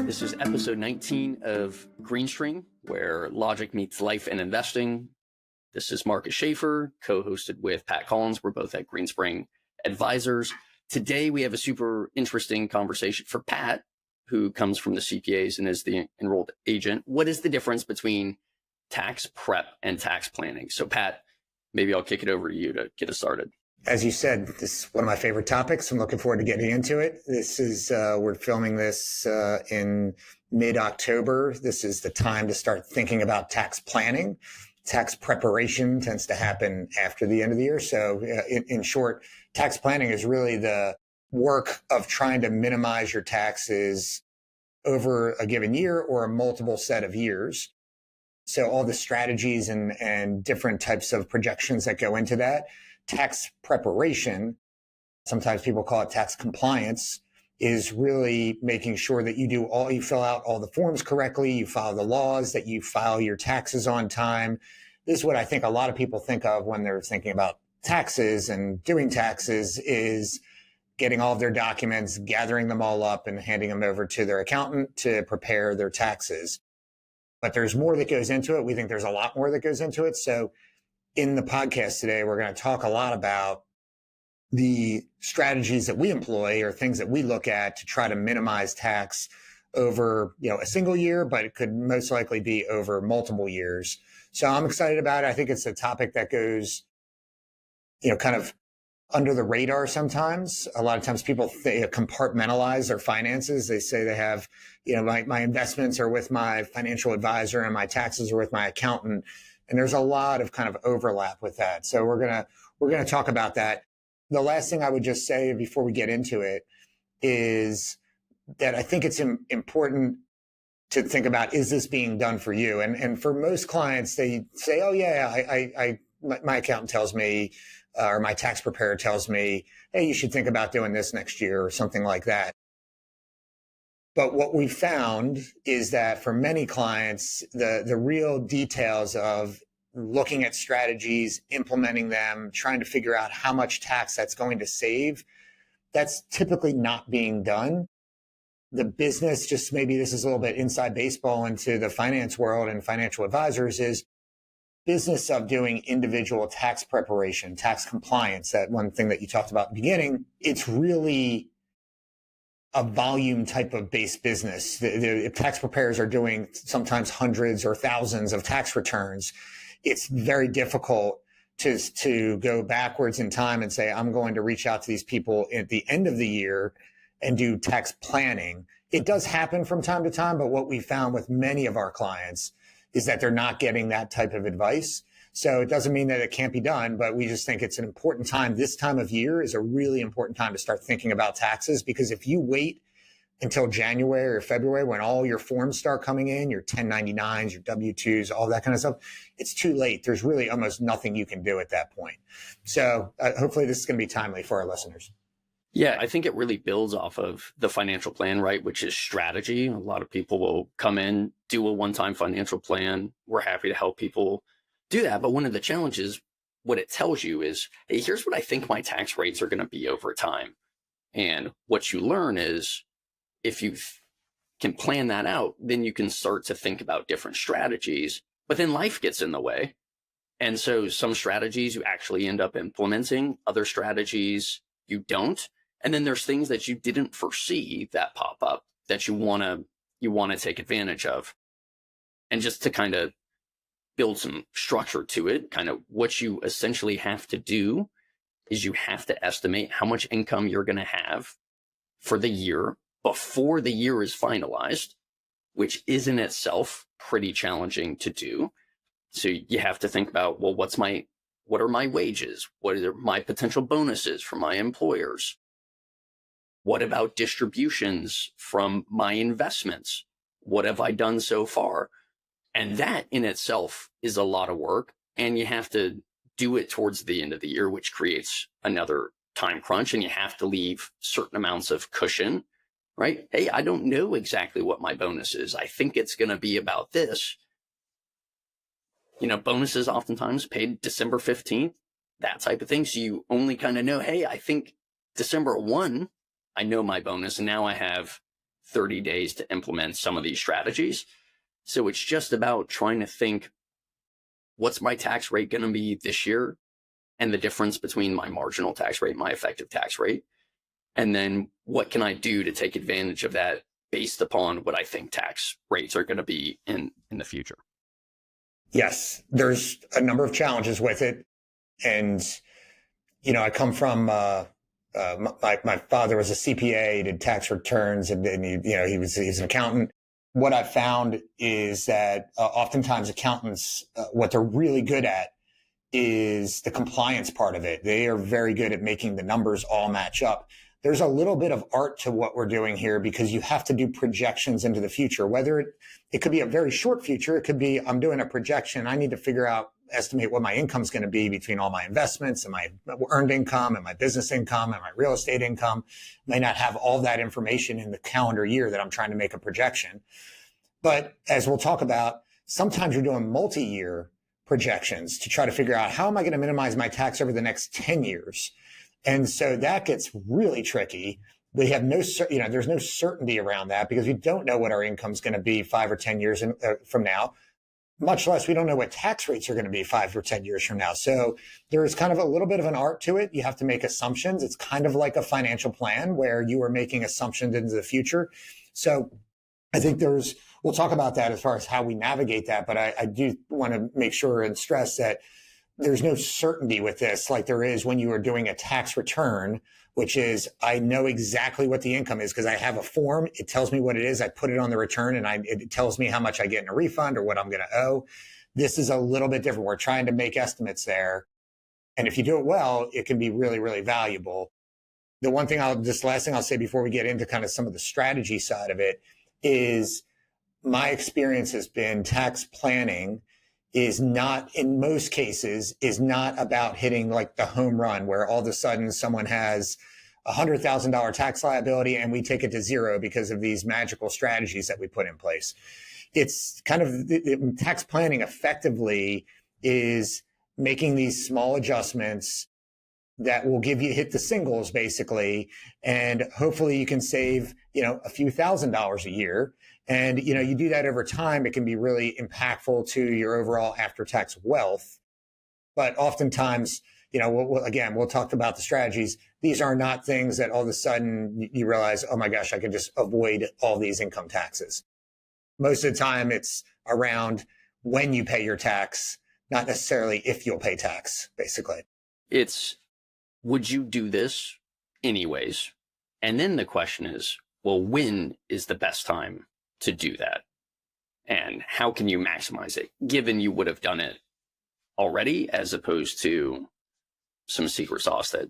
This is episode 19 of Greenstream, where logic meets life and investing. This is Marcus Schaefer, co-hosted with Pat Collins. We're both at Greenspring Advisors. Today, we have a super interesting conversation for Pat, who comes from the CPAs and is the enrolled agent. What is the difference between tax prep and tax planning? So, Pat, maybe I'll kick it over to you to get us started. As you said, this is one of my favorite topics. I'm looking forward to getting into it. This is, we're filming this in mid-October. This is the time to start thinking about tax planning. Tax preparation tends to happen after the end of the year. So in short, tax planning is really the work of trying to minimize your taxes over a given year or a multiple set of years. So all the strategies and different types of projections that go into that. Tax preparation, sometimes people call it tax compliance, is really making sure that you fill out all the forms correctly, you follow the laws, that you file your taxes on time. This is what I think a lot of people think of when they're thinking about taxes and doing taxes, is getting all of their documents, gathering them all up and handing them over to their accountant to prepare their taxes. But there's more that goes into it. We think there's a lot more that goes into it. So in the podcast today, we're going to talk a lot about the strategies that we employ or things that we look at to try to minimize tax over, a single year, but it could most likely be over multiple years. So I'm excited about it. I think it's a topic that goes, kind of under the radar sometimes. A lot of times people compartmentalize their finances. They say they have, my investments are with my financial advisor and my taxes are with my accountant. And there's a lot of kind of overlap with that. So we're going to talk about that. The last thing I would just say before we get into it is that I think it's important to think about, is this being done for you? And for most clients, they say, oh yeah, my accountant tells me, or my tax preparer tells me, hey, you should think about doing this next year or something like that. But what we found is that for many clients, the real details of looking at strategies, implementing them, trying to figure out how much tax that's going to save, that's typically not being done. The business, just maybe this is a little bit inside baseball into the finance world and financial advisors, is business of doing individual tax preparation, tax compliance, that one thing that you talked about at the beginning. It's really a volume type of base business. The tax preparers are doing sometimes hundreds or thousands of tax returns. It's very difficult to go backwards in time and say, I'm going to reach out to these people at the end of the year and do tax planning. It does happen from time to time, but what we found with many of our clients is that they're not getting that type of advice. So it doesn't mean that it can't be done, but we just think it's an important time. This time of year is a really important time to start thinking about taxes, because if you wait until January or February when all your forms start coming in, your 1099s, your W-2s, all that kind of stuff, it's too late. There's really almost nothing you can do at that point. So hopefully this is going to be timely for our listeners. Yeah, I think it really builds off of the financial plan, right? Which is strategy. A lot of people will come in, do a one-time financial plan. We're happy to help people do that. But one of the challenges, what it tells you is, hey, here's what I think my tax rates are going to be over time. And what you learn is, if you can plan that out, then you can start to think about different strategies. But then life gets in the way. And so some strategies you actually end up implementing, other strategies you don't. And then there's things that you didn't foresee that pop up that you want to take advantage of. And just to kind of build some structure to it, kind of what you essentially have to do is you have to estimate how much income you're going to have for the year before the year is finalized, which is in itself pretty challenging to do. So you have to think about, well, what are my wages? What are my potential bonuses from my employers? What about distributions from my investments? What have I done so far? And that in itself is a lot of work, and you have to do it towards the end of the year, which creates another time crunch, and you have to leave certain amounts of cushion, right? Hey, I don't know exactly what my bonus is. I think it's going to be about this. Bonuses oftentimes paid December 15th, that type of thing. So you only kind of know, hey, I think December 1, I know my bonus, and now I have 30 days to implement some of these strategies. So it's just about trying to think, what's my tax rate going to be this year? And the difference between my marginal tax rate, my effective tax rate. And then what can I do to take advantage of that based upon what I think tax rates are going to be in the future? Yes, there's a number of challenges with it. And, I come from, my father was a CPA, he did tax returns, and he was an accountant. What I've found is that oftentimes accountants, what they're really good at is the compliance part of it. They are very good at making the numbers all match up. There's a little bit of art to what we're doing here because you have to do projections into the future, whether it could be a very short future. It could be, I'm doing a projection. I need to estimate what my income is going to be between all my investments and my earned income and my business income and my real estate income. May not have all that information in the calendar year that I'm trying to make a projection. But as we'll talk about, sometimes you're doing multi-year projections to try to figure out, how am I going to minimize my tax over the next 10 years? And so that gets really tricky. We have there's no certainty around that because we don't know what our income is going to be 5 or 10 years from now, much less we don't know what tax rates are going to be 5 or 10 years from now. So there's kind of a little bit of an art to it. You have to make assumptions. It's kind of like a financial plan where you are making assumptions into the future. So I think we'll talk about that as far as how we navigate that. But I do want to make sure and stress that there's no certainty with this like there is when you are doing a tax return, which is, I know exactly what the income is because I have a form. It tells me what it is. I put it on the return and it tells me how much I get in a refund or what I'm going to owe. This is a little bit different. We're trying to make estimates there. And if you do it well, it can be really, really valuable. Last thing I'll say before we get into kind of some of the strategy side of it is, my experience has been tax planning is not, in most cases, is not about hitting like the home run where all of a sudden someone has $100,000 tax liability and we take it to zero because of these magical strategies that we put in place. It's kind of tax planning effectively is making these small adjustments that will hit the singles basically. And hopefully you can save, a few $1,000s a year. And, you do that over time, it can be really impactful to your overall after-tax wealth. But oftentimes, we'll talk about the strategies. These are not things that all of a sudden you realize, oh my gosh, I can just avoid all these income taxes. Most of the time it's around when you pay your tax, not necessarily if you'll pay tax, basically. It's, would you do this anyways? And then the question is, well, when is the best time to do that? And how can you maximize it, given you would have done it already, as opposed to some secret sauce that,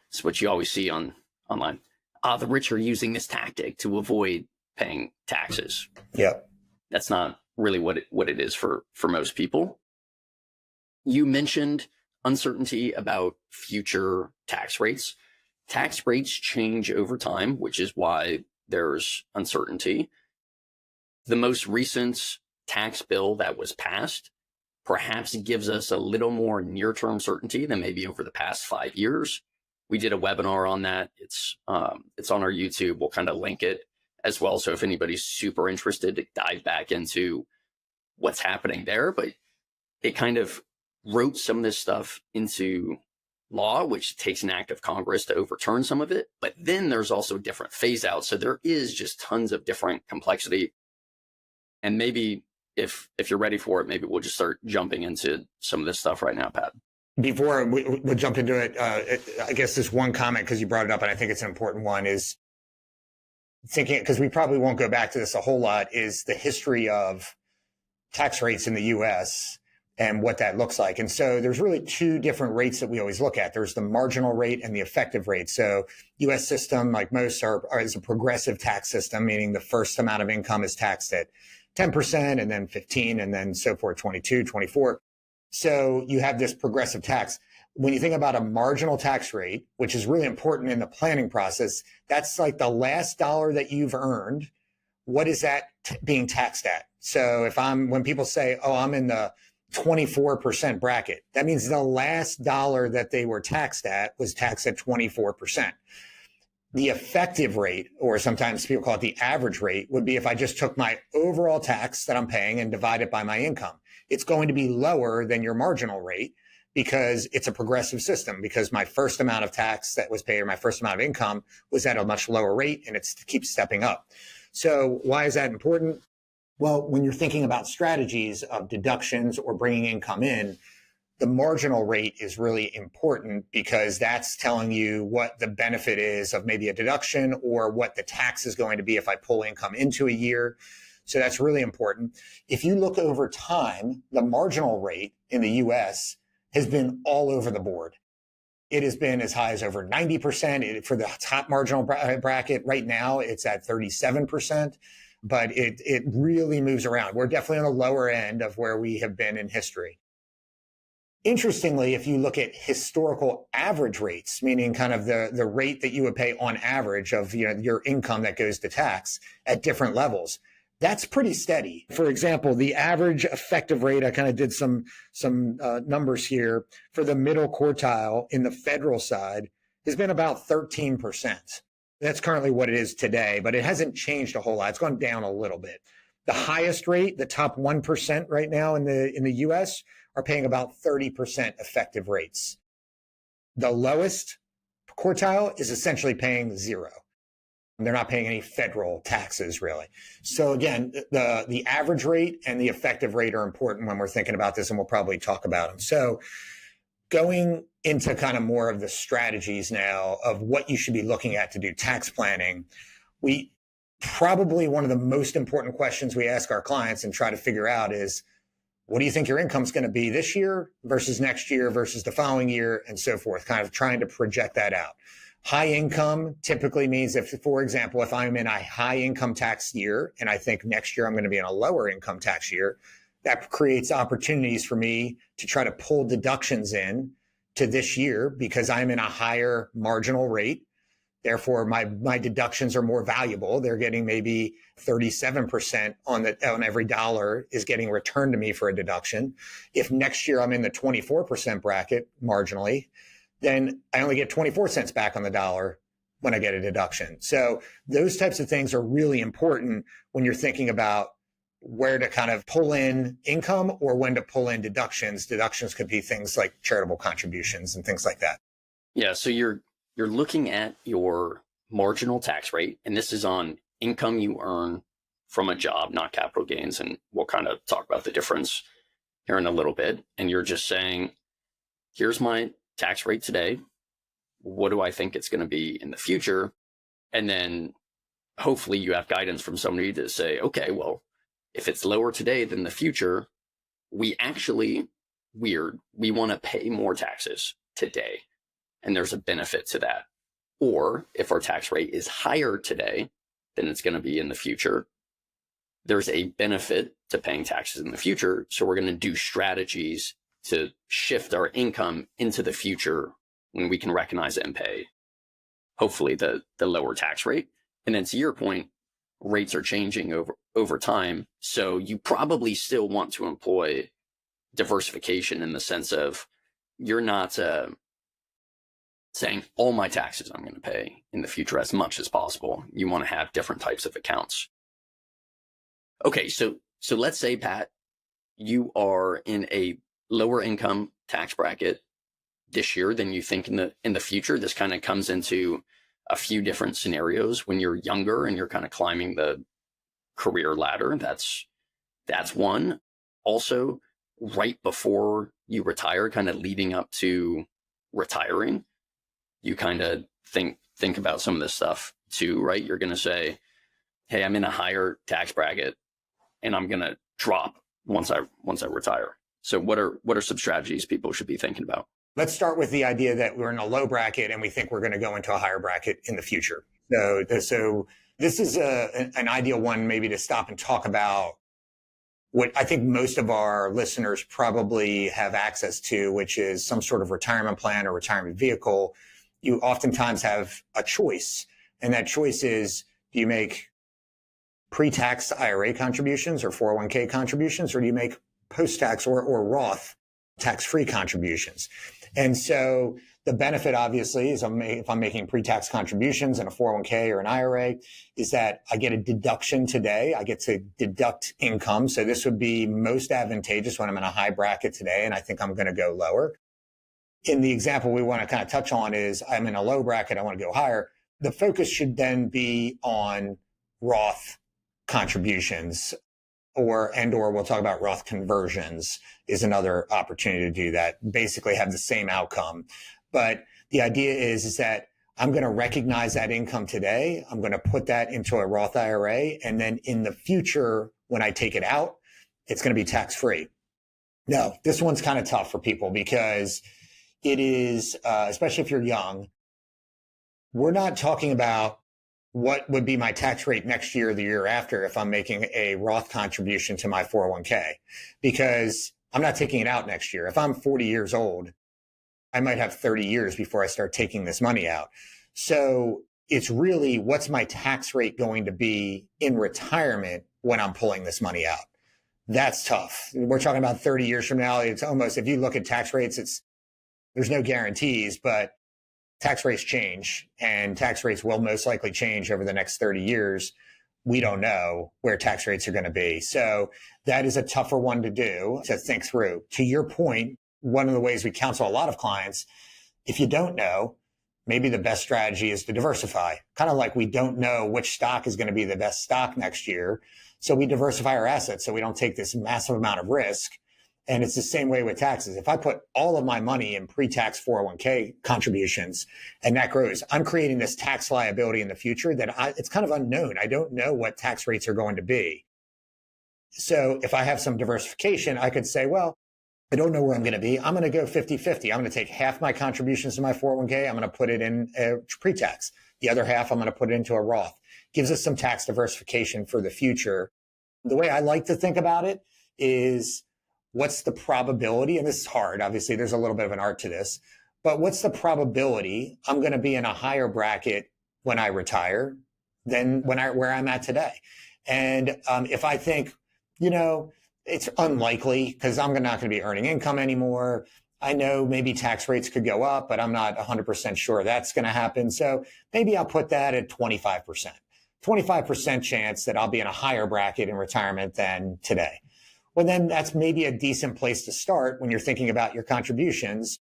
it's what you always see online. The rich are using this tactic to avoid paying taxes. Yeah. That's not really what it is for most people. You mentioned uncertainty about future tax rates. Tax rates change over time, which is why there's uncertainty. The most recent tax bill that was passed perhaps gives us a little more near-term certainty than maybe over the past 5 years. We did a webinar on that. It's on our YouTube. We'll kind of link it as well. So if anybody's super interested to dive back into what's happening there, but it kind of wrote some of this stuff into law, which takes an act of Congress to overturn some of it. But then there's also different phase outs. So there is just tons of different complexity. And maybe if you're ready for it, maybe we'll just start jumping into some of this stuff right now, Pat. Before we jump into it, I guess this one comment, because you brought it up, and I think it's an important one, is thinking, because we probably won't go back to this a whole lot, is the history of tax rates in the U.S. and what that looks like. And so there's really two different rates that we always look at. There's the marginal rate and the effective rate. So U.S. system, like most, is a progressive tax system, meaning the first amount of income is taxed at 10% and then 15 and then so forth, 22, 24. So you have this progressive tax. When you think about a marginal tax rate, which is really important in the planning process, that's like the last dollar that you've earned. What is that being taxed at? So when people say, oh, I'm in the 24% bracket, that means the last dollar that they were taxed at was taxed at 24%. The effective rate, or sometimes people call it the average rate, would be if I just took my overall tax that I'm paying and divide it by my income. It's going to be lower than your marginal rate because it's a progressive system, because my first amount of tax that was paid, or my first amount of income, was at a much lower rate, and it keeps stepping up. So why is that important? Well, when you're thinking about strategies of deductions or bringing income in, the marginal rate is really important, because that's telling you what the benefit is of maybe a deduction, or what the tax is going to be if I pull income into a year. So that's really important. If you look over time, the marginal rate in the US has been all over the board. It has been as high as over 90%. For the top marginal bracket right now, it's at 37%, but it really moves around. We're definitely on the lower end of where we have been in history. Interestingly, if you look at historical average rates, meaning kind of the rate that you would pay on average of your income that goes to tax at different levels, that's pretty steady. For example, the average effective rate, I kind of did some numbers here for the middle quartile in the federal side, has been about 13%. That's currently what it is today, but it hasn't changed a whole lot. It's gone down a little bit. The highest rate, the top 1% right now in the US, are paying about 30% effective rates. The lowest quartile is essentially paying zero. They're not paying any federal taxes, really. So again, the average rate and the effective rate are important when we're thinking about this, and we'll probably talk about them. So going into kind of more of the strategies now of what you should be looking at to do tax planning, probably one of the most important questions we ask our clients and try to figure out is, what do you think your income is going to be this year versus next year versus the following year, and so forth, kind of trying to project that out. High income typically means if, for example, if I'm in a high income tax year and I think next year I'm going to be in a lower income tax year, that creates opportunities for me to try to pull deductions in to this year because I'm in a higher marginal rate. Therefore, my deductions are more valuable. They're getting maybe 37% on every dollar is getting returned to me for a deduction. If next year I'm in the 24% bracket marginally, then I only get 24 cents back on the dollar when I get a deduction. So those types of things are really important when you're thinking about where to kind of pull in income or when to pull in deductions. Deductions could be things like charitable contributions and things like that. Yeah, so you're looking at your marginal tax rate, and this is on income you earn from a job, not capital gains. And we'll kind of talk about the difference here in a little bit. And you're just saying, here's my tax rate today. What do I think it's going to be in the future? And then hopefully you have guidance from somebody to say, okay, well, if it's lower today than the future, we want to pay more taxes today. And there's a benefit to that. Or if our tax rate is higher today than it's going to be in the future, there's a benefit to paying taxes in the future. So we're going to do strategies to shift our income into the future when we can recognize it and pay, hopefully, the lower tax rate. And then to your point, rates are changing over time. So you probably still want to employ diversification in the sense of you're not saying all my taxes I'm going to pay in the future as much as possible. You want to have different types of accounts. Okay, so let's say, Pat, you are in a lower income tax bracket this year than you think in the future. This kind of comes into a few different scenarios. When you're younger and you're kind of climbing the career ladder, that's one. Also, right before you retire, kind of leading up to retiring, you kind of think about some of this stuff too, right? You're going to say, hey, I'm in a higher tax bracket and I'm going to drop once I retire. So what are some strategies people should be thinking about? Let's start with the idea that we're in a low bracket and we think we're going to go into a higher bracket in the future. So this is an ideal one maybe to stop and talk about what I think most of our listeners probably have access to, which is some sort of retirement plan or retirement vehicle. You oftentimes have a choice, and that choice is, do you make pre-tax IRA contributions or 401k contributions, or do you make post-tax or Roth tax-free contributions? And so The benefit, obviously, is if I'm making pre-tax contributions in a 401k or an IRA, is that I get a deduction today. I get to deduct income. So this would be most advantageous when I'm in a high bracket today, and I think I'm going to go lower. In the example we want to kind of touch on is I'm in a low bracket, I want to go higher. The focus should then be on Roth contributions, or we'll talk about Roth conversions is another opportunity to do that. Basically have the same outcome. But the idea is that I'm going to recognize that income today. I'm going to put that into a Roth IRA. And then in the future, when I take it out, it's going to be tax free. No, this one's kind of tough for people because it is, especially if you're young, we're not talking about what would be my tax rate next year or the year after if I'm making a Roth contribution to my 401k, because I'm not taking it out next year. If I'm 40 years old, I might have 30 years before I start taking this money out. So it's really, what's my tax rate going to be in retirement when I'm pulling this money out? That's tough. We're talking about 30 years from now. It's almost, if you look at tax rates, there's no guarantees, but tax rates change, and tax rates will most likely change over the next 30 years. We don't know where tax rates are going to be. So that is a tougher one to do, to think through. To your point, one of the ways we counsel a lot of clients, if you don't know, maybe the best strategy is to diversify. Kind of like we don't know which stock is going to be the best stock next year. So we diversify our assets so we don't take this massive amount of risk. And it's the same way with taxes. If I put all of my money in pre-tax 401k contributions and that grows, I'm creating this tax liability in the future that it's kind of unknown. I don't know what tax rates are going to be. So if I have some diversification, I could say, well, I don't know where I'm going to be. I'm going to go 50-50. I'm going to take half my contributions to my 401k. I'm going to put it in pre-tax. The other half, I'm going to put it into a Roth. Gives us some tax diversification for the future. The way I like to think about it is, what's the probability? And this is hard. Obviously, there's a little bit of an art to this, but what's the probability I'm going to be in a higher bracket when I retire than where I'm at today? And if I think, it's unlikely because I'm not going to be earning income anymore. I know maybe tax rates could go up, but I'm not 100% sure that's going to happen. So maybe I'll put that at 25%. 25% chance that I'll be in a higher bracket in retirement than today. Well, then that's maybe a decent place to start when you're thinking about your contributions,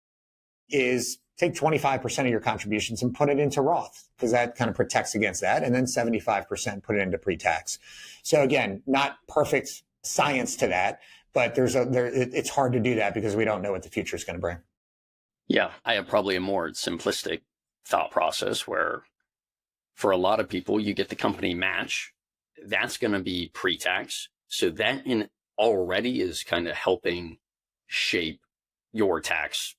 is take 25% of your contributions and put it into Roth, because that kind of protects against that. And then 75% put it into pre-tax. So again, not perfect science to that, but it's hard to do that because we don't know what the future is going to bring. Yeah, I have probably a more simplistic thought process where for a lot of people, you get the company match. That's going to be pre-tax. So that in already is kind of helping shape your tax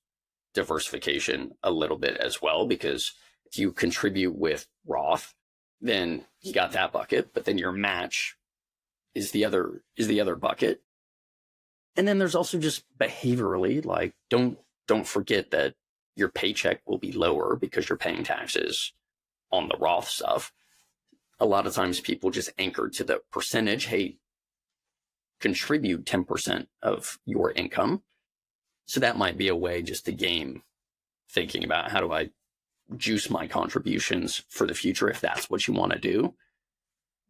diversification a little bit as well, because if you contribute with Roth, then you got that bucket, but then your match is the other bucket. And then there's also just behaviorally, like don't forget that your paycheck will be lower because you're paying taxes on the Roth stuff. A lot of times people just anchor to the percentage, hey, contribute 10% of your income. So that might be a way just to game thinking about, how do I juice my contributions for the future? If that's what you want to do,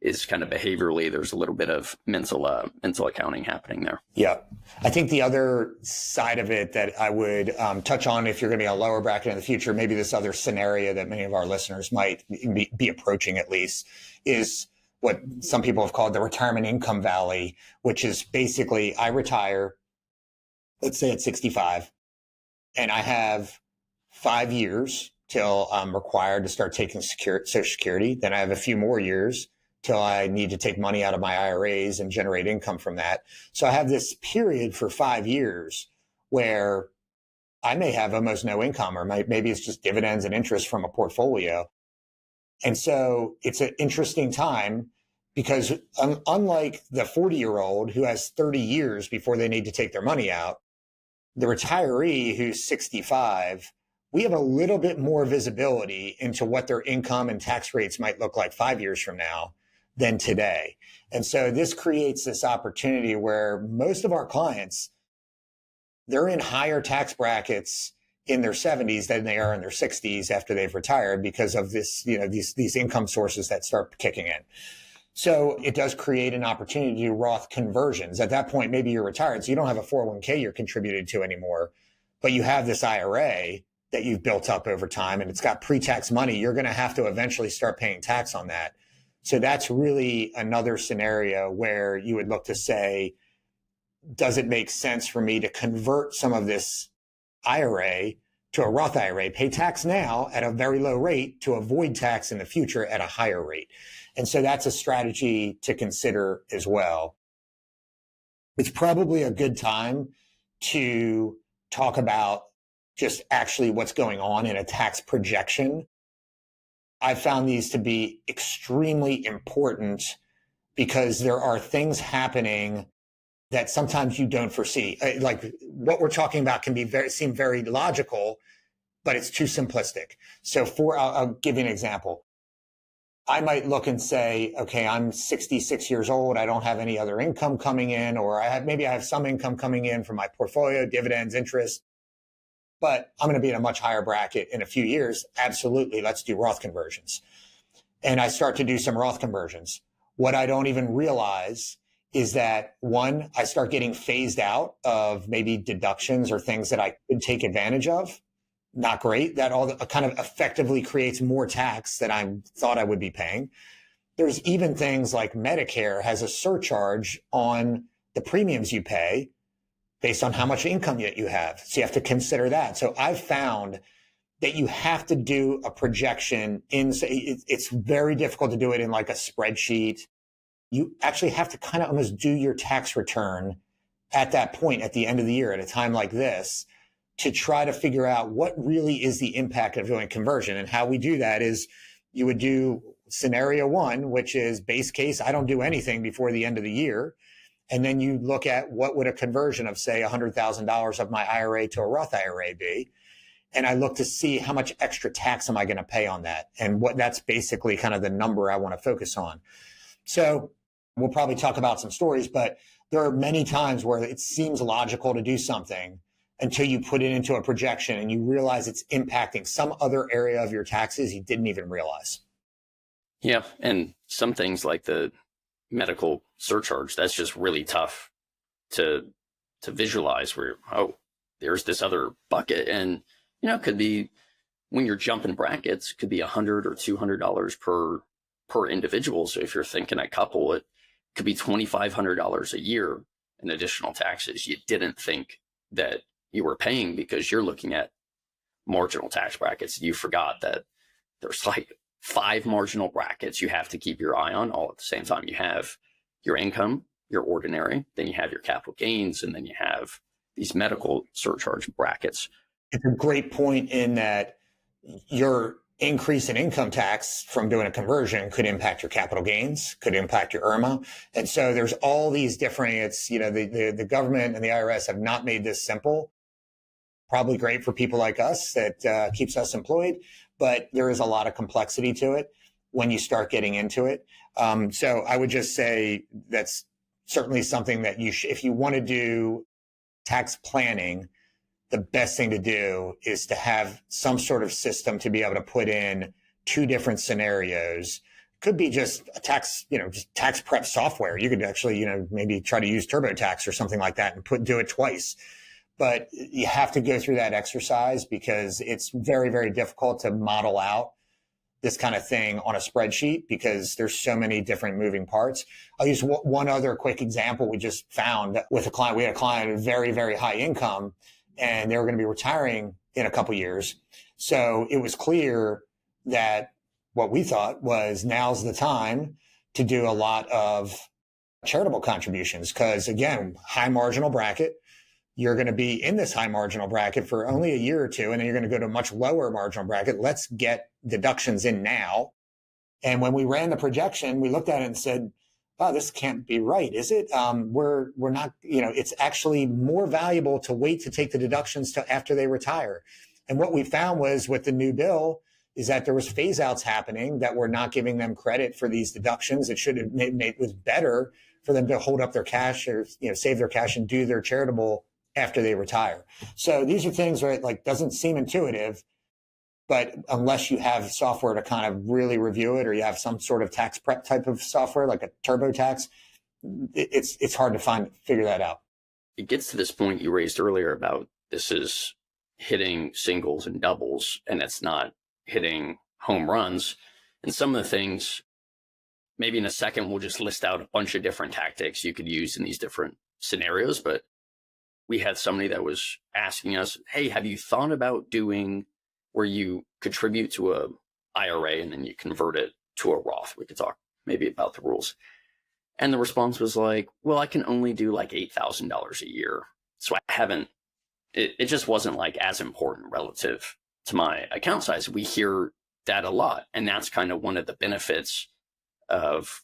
is kind of behaviorally, there's a little bit of mental accounting happening there. Yeah. I think the other side of it that I would touch on, if you're going to be a lower bracket in the future, maybe this other scenario that many of our listeners might be approaching at least, is what some people have called the retirement income valley, which is basically I retire, let's say at 65, and I have 5 years till I'm required to start taking Social Security. Then I have a few more years till I need to take money out of my IRAs and generate income from that. So I have this period for 5 years where I may have almost no income, or maybe it's just dividends and interest from a portfolio. And so it's an interesting time, because unlike the 40-year-old who has 30 years before they need to take their money out, the retiree who's 65, we have a little bit more visibility into what their income and tax rates might look like 5 years from now than today. And so this creates this opportunity where most of our clients, they're in higher tax brackets in their 70s than they are in their 60s after they've retired because of this, these income sources that start kicking in. So it does create an opportunity to do Roth conversions. At that point, maybe you're retired, so you don't have a 401k you're contributed to anymore, but you have this IRA that you've built up over time and it's got pre-tax money. You're going to have to eventually start paying tax on that. So that's really another scenario where you would look to say, does it make sense for me to convert some of this IRA to a Roth IRA, pay tax now at a very low rate to avoid tax in the future at a higher rate? And so that's a strategy to consider as well. It's probably a good time to talk about just actually what's going on in a tax projection. I found these to be extremely important because there are things happening that sometimes you don't foresee. Like what we're talking about can be seem very logical, but it's too simplistic. So I'll give you an example. I might look and say, okay, I'm 66 years old. I don't have any other income coming in, or maybe I have some income coming in from my portfolio, dividends, interest, but I'm going to be in a much higher bracket in a few years. Absolutely. Let's do Roth conversions. And I start to do some Roth conversions. What I don't even realize is that one, I start getting phased out of maybe deductions or things that I could take advantage of. Not great. That all kind of effectively creates more tax than I thought I would be paying. There's even things like Medicare has a surcharge on the premiums you pay based on how much income yet you have. So you have to consider that. So I've found that you have to do a projection it's very difficult to do it in like a spreadsheet. You actually have to kind of almost do your tax return at that point at the end of the year at a time like this to try to figure out what really is the impact of doing conversion. And how we do that is you would do scenario one, which is base case. I don't do anything before the end of the year. And then you look at what would a conversion of say $100,000 of my IRA to a Roth IRA be. And I look to see how much extra tax am I going to pay on that? And that's basically kind of the number I want to focus on. So we'll probably talk about some stories, but there are many times where it seems logical to do something until you put it into a projection and you realize it's impacting some other area of your taxes you didn't even realize. Yeah. And some things like the medical surcharge, that's just really tough to visualize where, oh, there's this other bucket. And, it could be when you're jumping brackets, could be $100 or $200 per individual. So if you're thinking a couple, it could be $2,500 a year in additional taxes you didn't think that you were paying because you're looking at marginal tax brackets. You forgot that there's like 5 marginal brackets you have to keep your eye on all at the same time. You have your income, your ordinary, then you have your capital gains, and then you have these medical surcharge brackets. It's a great point in that your increase in income tax from doing a conversion could impact your capital gains, could impact your IRMA. And so there's all these different, the government and the IRS have not made this simple. Probably great for people like us that keeps us employed, but there is a lot of complexity to it when you start getting into it. So I would just say that's certainly something that if you want to do tax planning, the best thing to do is to have some sort of system to be able to put in 2 different scenarios. Could be just a tax, just tax prep software. You could actually, maybe try to use TurboTax or something like that and do it twice. But you have to go through that exercise because it's very, very difficult to model out this kind of thing on a spreadsheet because there's so many different moving parts. I'll use one other quick example we just found with a client. We had a client with very, very high income, and they were going to be retiring in a couple of years. So it was clear that what we thought was now's the time to do a lot of charitable contributions because, again, high marginal bracket. You're going to be in this high marginal bracket for only a year or two, and then you're going to go to a much lower marginal bracket. Let's get deductions in now. And when we ran the projection, we looked at it and said, wow, this can't be right, is it? We're not, it's actually more valuable to wait to take the deductions till after they retire. And what we found was with the new bill is that there was phase outs happening that were not giving them credit for these deductions. It should have made it was better for them to hold up their cash or, save their cash and do their charitable after they retire. So these are things where it like doesn't seem intuitive, but unless you have software to kind of really review it, or you have some sort of tax prep type of software like a TurboTax, it's hard to figure that out. It gets to this point you raised earlier about this is hitting singles and doubles, and it's not hitting home runs. And some of the things, maybe in a second, we'll just list out a bunch of different tactics you could use in these different scenarios. But we had somebody that was asking us, hey, have you thought about doing where you contribute to a IRA and then you convert it to a Roth? We could talk maybe about the rules. And the response was like, well, I can only do like $8,000 a year. So I haven't, it just wasn't like as important relative to my account size. We hear that a lot. And that's kind of one of the benefits of,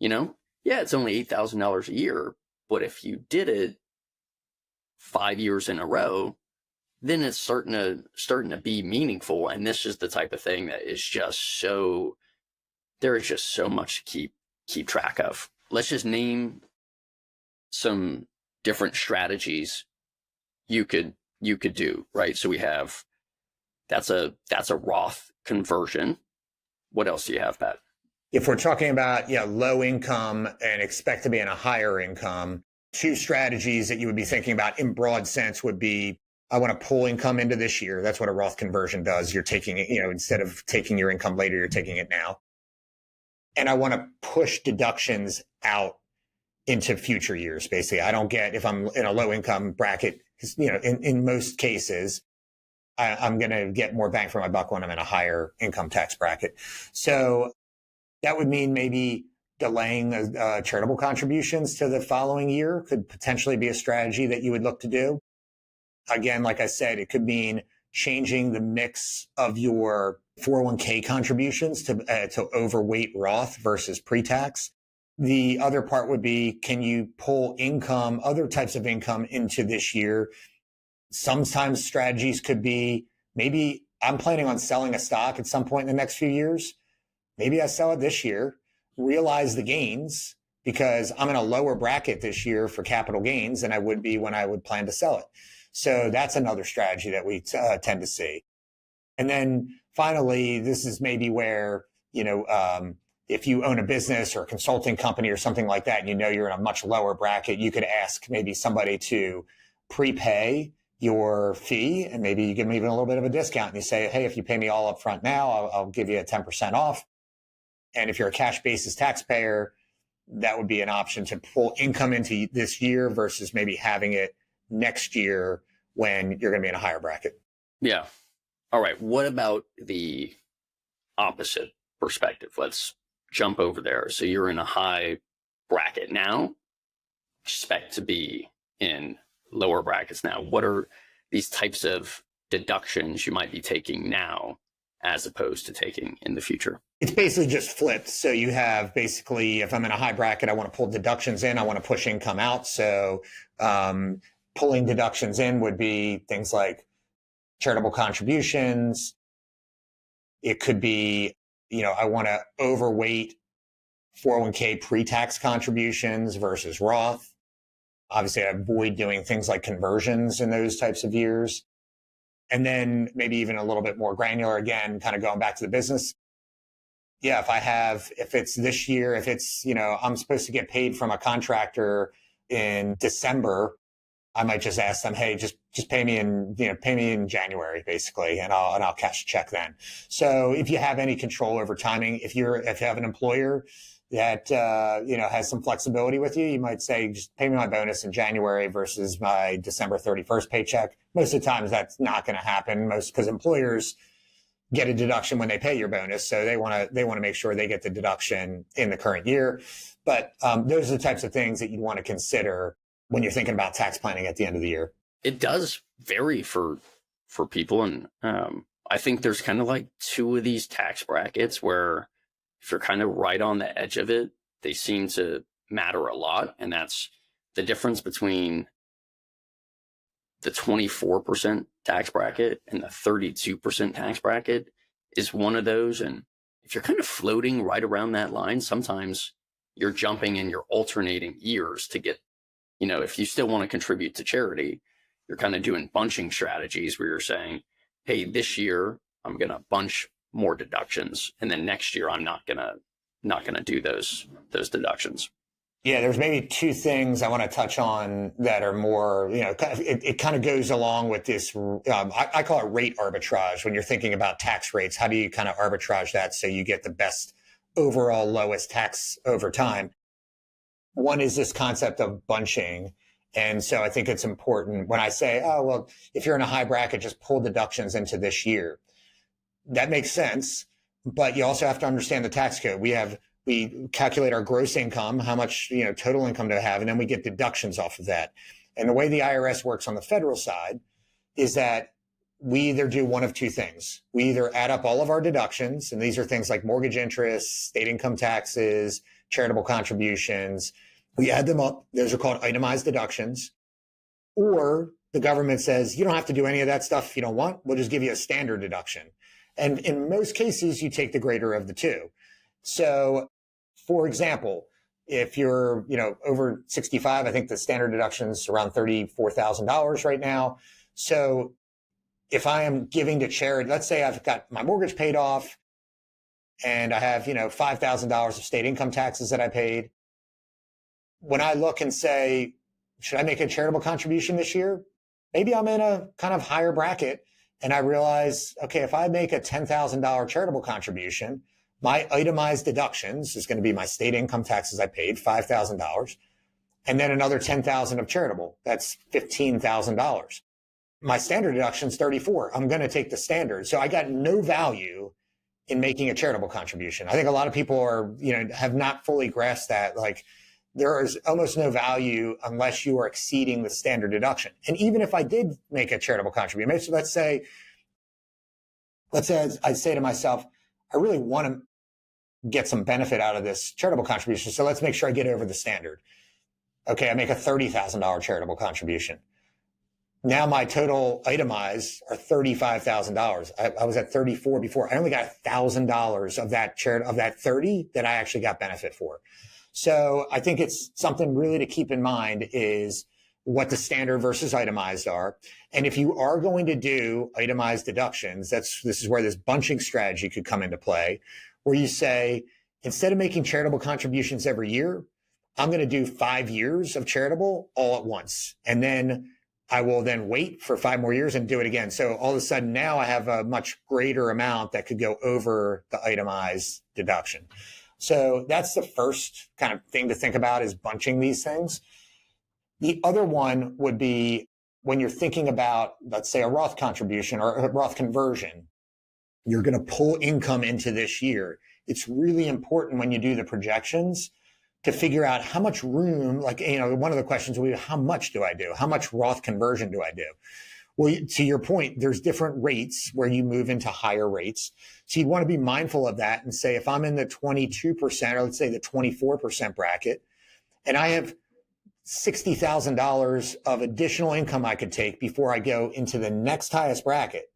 yeah, it's only $8,000 a year. But if you did it 5 years in a row, then it's starting to be meaningful. And this is the type of thing that is just there is just so much to keep track of. Let's just name some different strategies you could do, right? So we have, that's a Roth conversion. What else do you have, Pat? If we're talking about low income and expect to be in a higher income, two strategies that you would be thinking about in broad sense would be, I want to pull income into this year. That's what a Roth conversion does. You're taking it, instead of taking your income later, you're taking it now. And I want to push deductions out into future years. Basically, I don't get, if I'm in a low income bracket, because, in most cases, I'm going to get more bang for my buck when I'm in a higher income tax bracket. So that would mean maybe delaying charitable contributions to the following year could potentially be a strategy that you would look to do. Again, like I said, it could mean changing the mix of your 401k contributions to overweight Roth versus pre-tax. The other part would be, can you pull income, other types of income into this year? Sometimes strategies could be, maybe I'm planning on selling a stock at some point in the next few years. Maybe I sell it this year, realize the gains, because I'm in a lower bracket this year for capital gains than I would be when I would plan to sell it. So that's another strategy that we tend to see. And then finally, this is maybe where, if you own a business or a consulting company or something like that, and you're in a much lower bracket, you could ask maybe somebody to prepay your fee, and maybe you give them even a little bit of a discount, and you say, hey, if you pay me all up front now, I'll give you a 10% off. And if you're a cash basis taxpayer, that would be an option to pull income into this year versus maybe having it next year when you're going to be in a higher bracket. Yeah. All right. What about the opposite perspective? Let's jump over there. So you're in a high bracket now, expect to be in lower brackets now. What are these types of deductions you might be taking now as opposed to taking in the future? It's basically just flipped. So you have basically, if I'm in a high bracket, I want to pull deductions in, I want to push income out. So pulling deductions in would be things like charitable contributions. It could be, I want to overweight 401k pre-tax contributions versus Roth. Obviously, I avoid doing things like conversions in those types of years. And then maybe even a little bit more granular, again, kind of going back to the business. Yeah, if it's this year, if it's, I'm supposed to get paid from a contractor in December, I might just ask them, hey, just pay me in January, basically, and I'll cash a check then. So if you have any control over timing, if you have an employer that has some flexibility with you, you might say, just pay me my bonus in January versus my December 31st paycheck. Most of the times that's not going to happen, because employers get a deduction when they pay your bonus, so they want to make sure they get the deduction in the current year. But those are the types of things that you'd want to consider when you're thinking about tax planning at the end of the year. It does vary for people. And I think there's kind of like two of these tax brackets where if you're kind of right on the edge of it, they seem to matter a lot. And that's the difference between the 24% tax bracket and the 32% tax bracket is one of those. And if you're kind of floating right around that line, sometimes you're jumping and you're alternating years to get, if you still want to contribute to charity, you're kind of doing bunching strategies where you're saying, hey, this year I'm going to bunch more deductions, and then next year I'm not going to do those deductions. Yeah, there's maybe two things I want to touch on that are more, it kind of goes along with this. I call it rate arbitrage. When you're thinking about tax rates, how do you kind of arbitrage that so you get the best overall lowest tax over time? One is this concept of bunching. And so I think it's important when I say, oh, well, if you're in a high bracket, just pull deductions into this year. That makes sense. But you also have to understand the tax code. We calculate our gross income, how much, total income to have, and then we get deductions off of that. And the way the IRS works on the federal side is that we either do one of two things. We either add up all of our deductions, and these are things like mortgage interest, state income taxes, charitable contributions. We add them up. Those are called itemized deductions. Or the government says, you don't have to do any of that stuff if you don't want. We'll just give you a standard deduction. And in most cases, you take the greater of the two. So, for example, if you're, over 65, I think the standard deduction is around $34,000 right now. So if I am giving to charity, let's say I've got my mortgage paid off and I have, $5,000 of state income taxes that I paid. When I look and say, should I make a charitable contribution this year? Maybe I'm in a kind of higher bracket and I realize, okay, if I make a $10,000 charitable contribution, my itemized deductions is going to be my state income taxes I paid, $5,000, and then another $10,000 of charitable. That's $15,000. My standard deduction is $34,000. I'm going to take the standard. So I got no value in making a charitable contribution. I think a lot of people have not fully grasped that. Like, there is almost no value unless you are exceeding the standard deduction. And even if I did make a charitable contribution, so let's say I say to myself, I really want to get some benefit out of this charitable contribution. So let's make sure I get over the standard. Okay, I make a $30,000 charitable contribution. Now my total itemized are $35,000. I was at 34 before. I only got $1,000 of that 30 that I actually got benefit for. So I think it's something really to keep in mind is what the standard versus itemized are. And if you are going to do itemized deductions, this is where this bunching strategy could come into play, where you say, instead of making charitable contributions every year, I'm going to do 5 years of charitable all at once. And then I will then wait for 5 more years and do it again. So all of a sudden now I have a much greater amount that could go over the itemized deduction. So that's the first kind of thing to think about is bunching these things. The other one would be when you're thinking about, let's say, a Roth contribution or a Roth conversion, you're going to pull income into this year. It's really important when you do the projections to figure out how much room, one of the questions will be, how much do I do? How much Roth conversion do I do? Well, to your point, there's different rates where you move into higher rates. So you want to be mindful of that and say, if I'm in the 22% or let's say the 24% bracket, and I have $60,000 of additional income I could take before I go into the next highest bracket,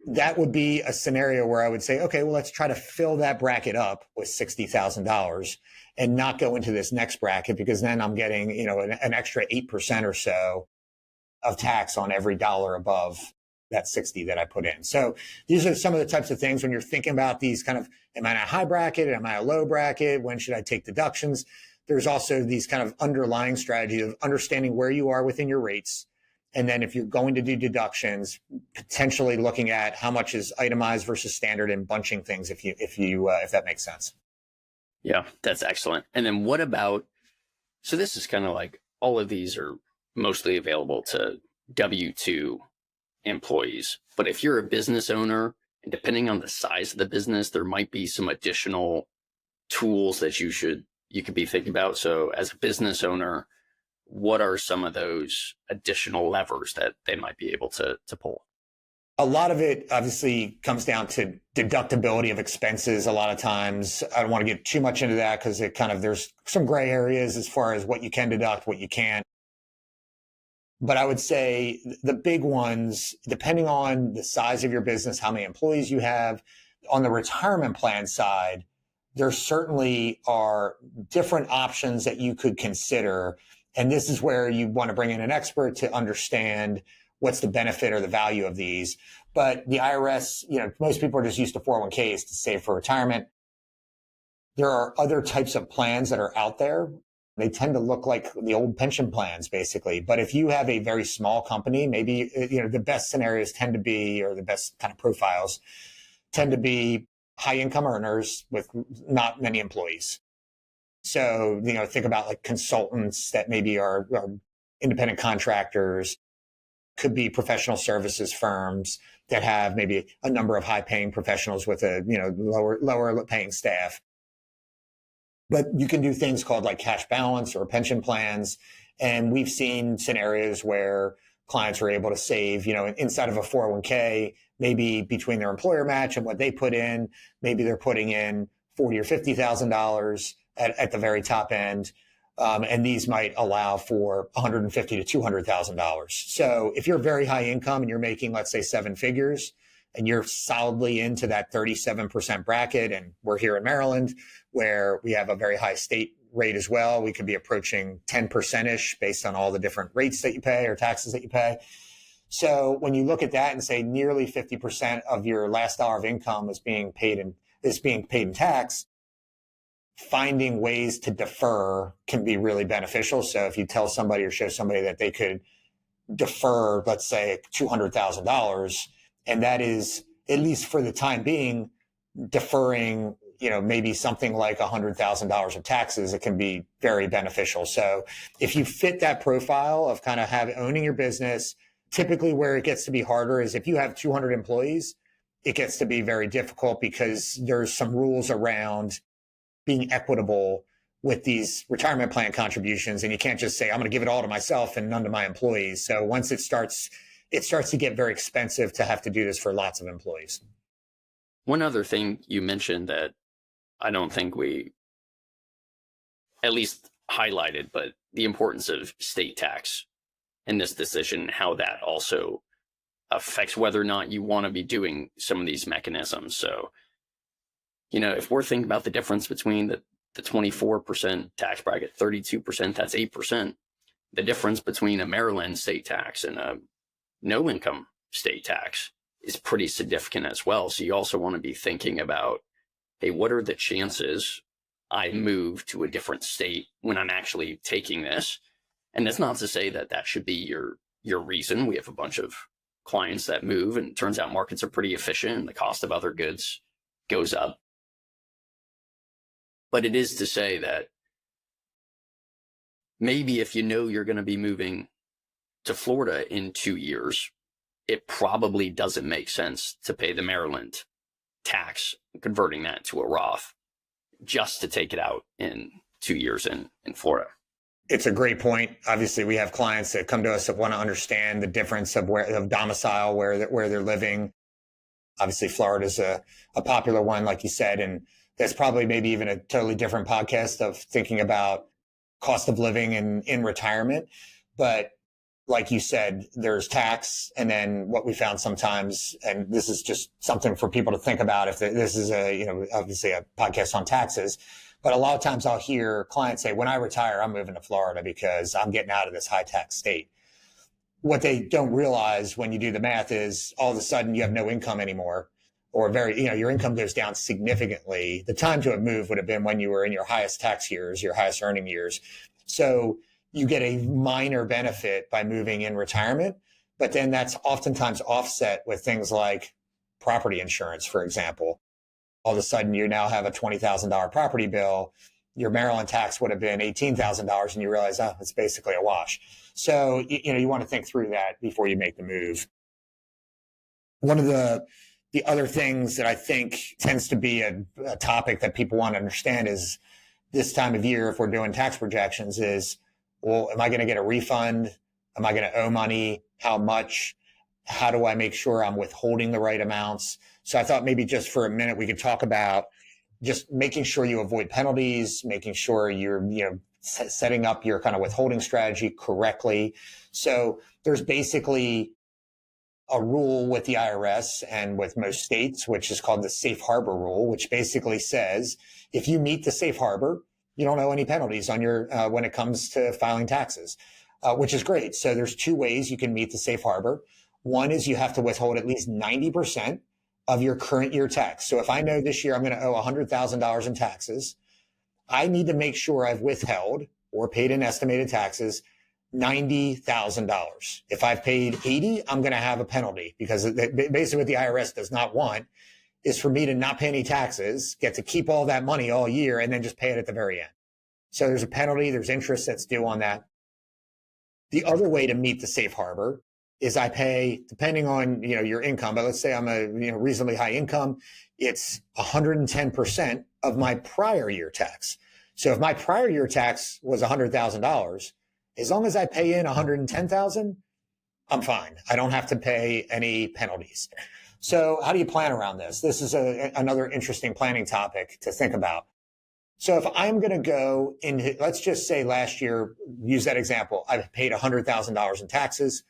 that would be a scenario where I would say, okay, well, let's try to fill that bracket up with $60,000 and not go into this next bracket, because then I'm getting, an extra 8% or so of tax on every dollar above that 60 that I put in. So these are some of the types of things when you're thinking about these kind of, am I in a high bracket? Am I a low bracket? When should I take deductions? There's also these kind of underlying strategy of understanding where you are within your rates. And then if you're going to do deductions, potentially looking at how much is itemized versus standard and bunching things if that makes sense. Yeah, that's excellent. And then what about, so this is kind of like all of these are mostly available to W-2 employees. But if you're a business owner, and depending on the size of the business, there might be some additional tools that you could be thinking about. So as a business owner, what are some of those additional levers that they might be able to pull? A lot of it obviously comes down to deductibility of expenses. A lot of times, I don't want to get too much into that because there's some gray areas as far as what you can deduct, what you can't. But I would say the big ones, depending on the size of your business, how many employees you have, on the retirement plan side, there certainly are different options that you could consider. And this is where you want to bring in an expert to understand what's the benefit or the value of these. But the IRS, most people are just used to 401ks to save for retirement. There are other types of plans that are out there. They tend to look like the old pension plans, basically. But if you have a very small company, maybe, the best scenarios tend to be, or the best kind of profiles tend to be high income earners with not many employees. So, think about like consultants that maybe are independent contractors, could be professional services firms that have maybe a number of high paying professionals with a, lower paying staff. But you can do things called like cash balance or pension plans. And we've seen scenarios where clients are able to save, inside of a 401k, maybe between their employer match and what they put in, maybe they're putting in $40,000 or $50,000 at the very top end. And these might allow for $150,000 to $200,000. So if you're very high income and you're making, let's say, 7 figures, and you're solidly into that 37% bracket, and we're here in Maryland, where we have a very high state rate as well. We could be approaching 10%-ish based on all the different rates that you pay or taxes that you pay. So when you look at that and say nearly 50% of your last dollar of income is being paid in tax, finding ways to defer can be really beneficial. So if you tell somebody or show somebody that they could defer, let's say, $200,000, and that is, at least for the time being, deferring, maybe something like $100,000 of taxes, it can be very beneficial. So if you fit that profile of kind of owning your business, typically where it gets to be harder is if you have 200 employees, it gets to be very difficult because there's some rules around being equitable with these retirement plan contributions. And you can't just say, I'm going to give it all to myself and none to my employees. So once it starts to get very expensive to have to do this for lots of employees. One other thing you mentioned that I don't think we at least highlighted, but the importance of state tax in this decision, how that also affects whether or not you want to be doing some of these mechanisms. So, if we're thinking about the difference between the 24% tax bracket, 32%, that's 8%. The difference between a Maryland state tax and a no income state tax is pretty significant as well. So you also want to be thinking about, hey, what are the chances I move to a different state when I'm actually taking this? And that's not to say that that should be your reason. We have a bunch of clients that move, and it turns out markets are pretty efficient and the cost of other goods goes up. But it is to say that maybe if you're going to be moving to Florida in 2 years, it probably doesn't make sense to pay the Maryland tax, converting that to a Roth, just to take it out in 2 years in Florida. It's a great point. Obviously, we have clients that come to us that want to understand the difference of domicile, where they're living. Obviously, Florida is a popular one, like you said, and that's probably maybe even a totally different podcast of thinking about cost of living in retirement. But like you said, there's tax. And then what we found sometimes, and this is just something for people to think about, if this is obviously a podcast on taxes, but a lot of times I'll hear clients say, when I retire, I'm moving to Florida because I'm getting out of this high tax state. What they don't realize when you do the math is all of a sudden you have no income anymore, or your income goes down significantly. The time to have moved would have been when you were in your highest tax years, your highest earning years. So you get a minor benefit by moving in retirement, but then that's oftentimes offset with things like property insurance, for example. All of a sudden you now have a $20,000 property bill. Your Maryland tax would have been $18,000 and you realize, it's basically a wash. So, you want to think through that before you make the move. One of the other things that I think tends to be a topic that people want to understand is this time of year, if we're doing tax projections, is, well, am I going to get a refund? Am I going to owe money? How much? How do I make sure I'm withholding the right amounts? So I thought maybe just for a minute, we could talk about just making sure you avoid penalties, making sure you're, setting up your kind of withholding strategy correctly. So there's basically a rule with the IRS and with most states, which is called the safe harbor rule, which basically says if you meet the safe harbor, you don't owe any penalties on your when it comes to filing taxes. which is great. So there's two ways you can meet the safe harbor. One is you have to withhold at least 90% of your current year tax. So if I know this year I'm going to owe $100,000 in taxes, I need to make sure I've withheld or paid in estimated taxes $90,000. If I've paid 80, I'm going to have a penalty, because basically what the IRS does not want is for me to not pay any taxes, get to keep all that money all year, and then just pay it at the very end. So there's a penalty, there's interest that's due on that. The other way to meet the safe harbor is I pay, depending on your income, but let's say I'm a reasonably high income, it's 110% of my prior year tax. So if my prior year tax was $100,000, as long as I pay in $110,000, I'm fine. I don't have to pay any penalties. So how do you plan around this? This is another interesting planning topic to think about. So if I'm going to go into, let's just say last year, use that example, I paid $100,000 in taxes.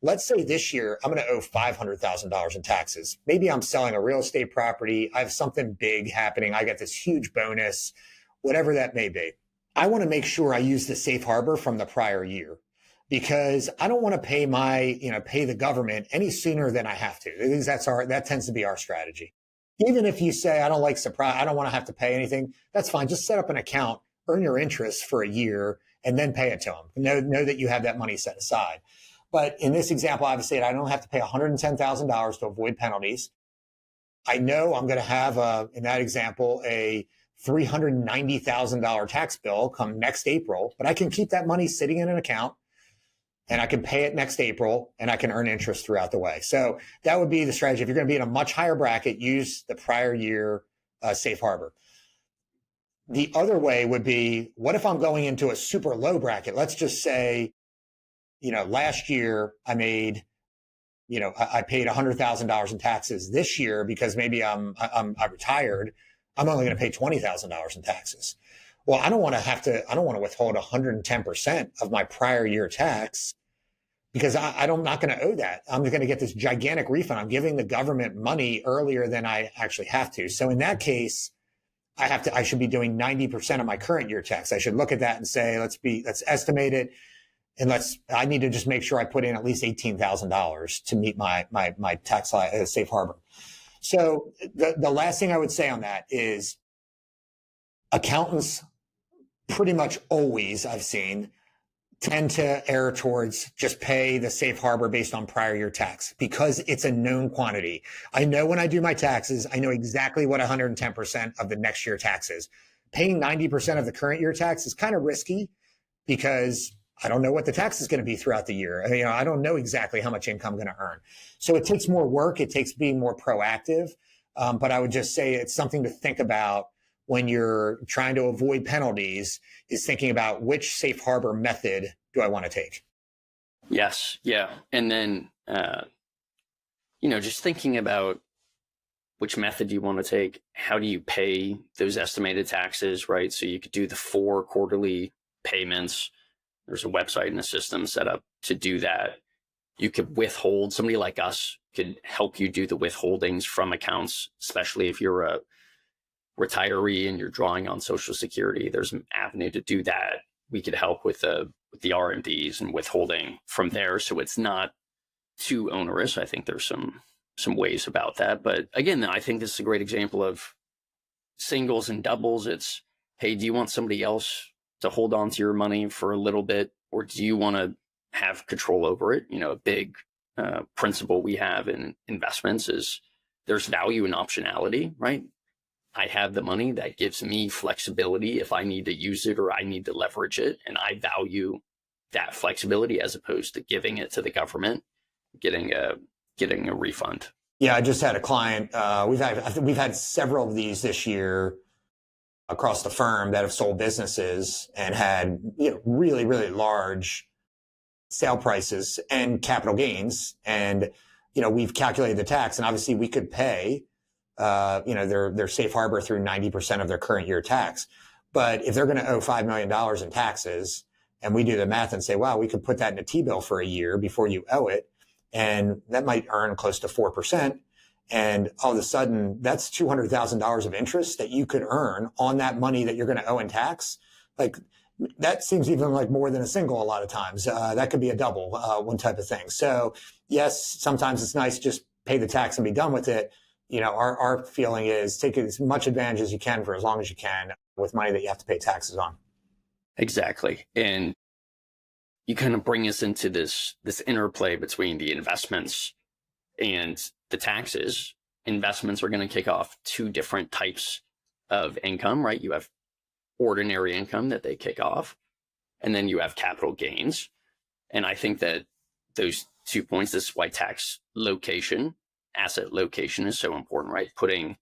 Let's say this year I'm going to owe $500,000 in taxes. Maybe I'm selling a real estate property. I have something big happening. I get this huge bonus, whatever that may be. I want to make sure I use the safe harbor from the prior year, because I don't want to pay pay the government any sooner than I have to. That tends to be our strategy. Even if you say, I don't like surprise, I don't want to have to pay anything, that's fine. Just set up an account, earn your interest for a year, and then pay it to them. Know that you have that money set aside. But in this example, obviously, I don't have to pay $110,000 to avoid penalties. I know I'm going to have, in that example, a $390,000 tax bill come next April, but I can keep that money sitting in an account, and I can pay it next April, and I can earn interest throughout the way. So that would be the strategy. If you're going to be in a much higher bracket, use the prior year safe harbor. The other way would be, what if I'm going into a super low bracket? Let's just say, last year I made, I paid $100,000 in taxes. This year, because maybe I retired, I'm only going to pay $20,000 in taxes. Well, I don't want to withhold 110% of my prior year tax, because I'm not going to owe that. I'm going to get this gigantic refund. I'm giving the government money earlier than I actually have to. So in that case, I should be doing 90% of my current year tax. I should look at that and say, let's estimate it. And I need to just make sure I put in at least $18,000 to meet my tax safe harbor. So the last thing I would say on that is, accountants pretty much always, I've seen, tend to err towards just pay the safe harbor based on prior year tax, because it's a known quantity. I know when I do my taxes, I know exactly what 110% of the next year tax is. Paying 90% of the current year tax is kind of risky, because I don't know what the tax is going to be throughout the year. I don't know exactly how much income I'm going to earn. So it takes more work. It takes being more proactive. But I would just say it's something to think about when you're trying to avoid penalties, is thinking about which safe harbor method do I want to take? Yes. Yeah. And then, just thinking about which method you want to take, how do you pay those estimated taxes, right? So you could do the 4 quarterly payments. There's a website and a system set up to do that. You could withhold. Somebody like us could help you do the withholdings from accounts, especially if you're a retiree and you're drawing on Social Security. There's an avenue to do that. We could help with the RMDs and withholding from there, so it's not too onerous. I think there's some ways about that. But again, I think this is a great example of singles and doubles. It's, hey, do you want somebody else to hold on to your money for a little bit, or do you want to have control over it? A big principle we have in investments is there's value in optionality, right? I have the money that gives me flexibility if I need to use it or I need to leverage it. And I value that flexibility as opposed to giving it to the government, getting a refund. Yeah, I just had a client. We've had several of these this year across the firm that have sold businesses and had really, really large sale prices and capital gains. And we've calculated the tax, and obviously we could pay their safe harbor through 90% of their current year tax. But if they're going to owe $5 million in taxes, and we do the math and say, wow, we could put that in a T-bill for a year before you owe it, and that might earn close to 4%. And all of a sudden, that's $200,000 of interest that you could earn on that money that you're going to owe in tax. Like, That seems even like more than a single a lot of times. That could be a double, one type of thing. So yes, sometimes it's nice just pay the tax and be done with it. Our feeling is take as much advantage as you can for as long as you can with money that you have to pay taxes on. Exactly. And you kind of bring us into this interplay between the investments and the taxes. Investments are going to kick off two different types of income, right? You have ordinary income that they kick off, and then you have capital gains. And I think that those 2 points, this is why tax location, asset location is so important, right? Putting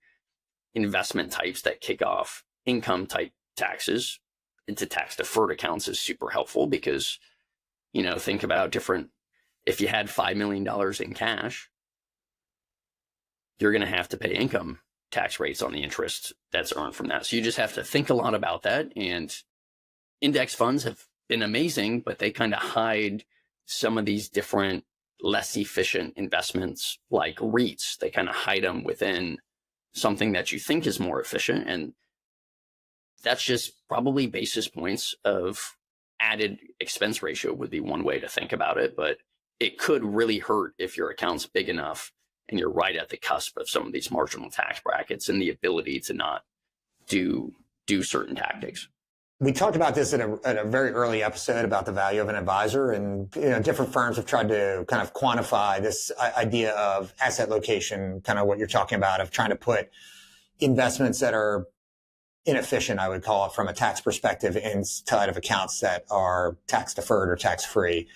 investment types that kick off income type taxes into tax deferred accounts is super helpful because, think about if you had $5 million in cash, you're going to have to pay income tax rates on the interest that's earned from that. So you just have to think a lot about that. And index funds have been amazing, but they kind of hide some of these different less efficient investments like REITs. They kind of hide them within something that you think is more efficient. And that's just probably basis points of added expense ratio would be one way to think about it. But it could really hurt if your account's big enough and you're right at the cusp of some of these marginal tax brackets and the ability to not do certain tactics. We talked about this in a very early episode about the value of an advisor, and different firms have tried to kind of quantify this idea of asset location, kind of what you're talking about, of trying to put investments that are inefficient, I would call it, from a tax perspective, inside of accounts that are tax deferred or tax free.